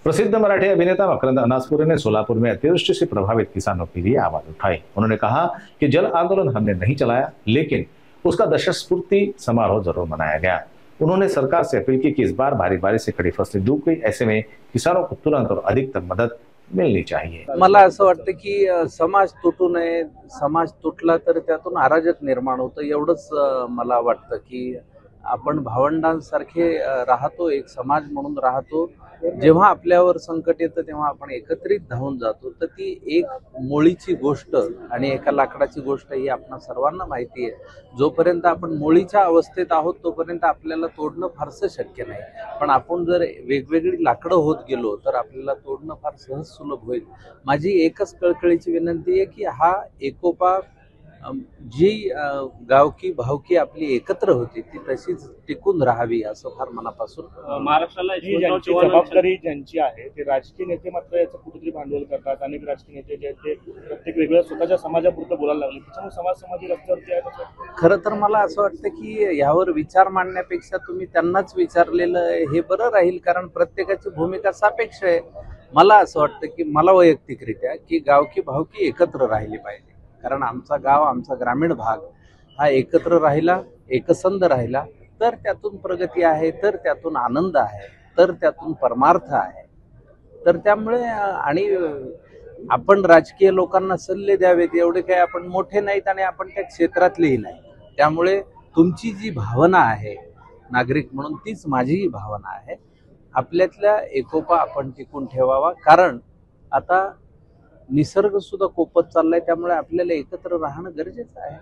प्रसिद्ध मराठी अभिनेता मकरंद अनासपुरे ने सोलापुर में अतिवृष्टि से प्रभावित किसानों के लिए आवाज उठाई। उन्होंने कहा कि जल आंदोलन हमने नहीं चलाया, लेकिन उसका दशस्फूर्ति समारोह जरूर मनाया गया। उन्होंने सरकार से अपील की कि इस बार भारी बारिश से खड़ी फसलें डूब गई, ऐसे में किसानों को तुरंत और अधिकतम मदद मिळली चाहिए। मला असं वाटतं की समाज तुटू नये, समाज तुटला तर त्यातून अराजक निर्माण होतं, एवढंच मला वाटतं की आपण भावंडांसारखे राहतो, एक समाज म्हणून राहतो। जेव्हा आपल्यावर संकट येतं तेव्हा आपण एकत्रित धावून जातो। तर ती एक मोळीची गोष्ट आणि एका लाकडाची गोष्ट ही आपल्या सर्वांना माहिती आहे। जोपर्यंत आपण मोळीच्या अवस्थेत आहोत तोपर्यंत आपल्याला तोडणं फारसं शक्य नाही, पण आपण जर वेगवेगळी लाकडं होत गेलो तर आपल्याला तोडणं फार सहज सुलभ होईल। माझी एकच कळकळीची विनंती आहे की हा एकोपा जी गावकी भावकी आपली एकत्र होती ती तशीच टिकून राहावी असं फार मनापासून। महाराष्ट्राला ज्यांची जबाबदारी ज्यांची आहे ते राजकीय नेते मात्र याचं कुठेतरी भांडवल करतात। अनेक राजकीय नेते जे ते प्रत्येक वेगळ्या स्वतःच्या समाजापुरतं बोलायला लागले, त्याच्यामुळे समाजी रस्त्यावरती आहे। खरं तर मला असं वाटतं की यावर विचार मांडण्यापेक्षा तुम्ही त्यांनाच विचारलेलं हे बरं राहील, कारण प्रत्येकाची भूमिका सापेक्ष आहे। मला असं वाटतं की मला वैयक्तिकरित्या की गावकी भावकी एकत्र राहिली पाहिजे, कारण आमचा गाव आमचा ग्रामीण भाग हा एकत्र राहिला, एकसंध राहिला तर त्यातून प्रगती आहे, तर त्यातून आनंद आहे, तर त्यातून परमार्थ आहे। तर त्यामुळे आणि आपण राजकीय लोकांना सल्ले द्यावेत एवढे काही आपण मोठे नाहीत आणि आपण त्या क्षेत्रातलेही नाही। त्यामुळे तुमची जी भावना आहे नागरिक म्हणून तीच माझीही भावना आहे। आपल्यातल्या एकोपा आपण टिकून ठेवावा, कारण आता निसर्ग सुद्धा कोपत चाललाय, त्यामुळे आपल्याला एकत्र राहणं गरजेचं आहे।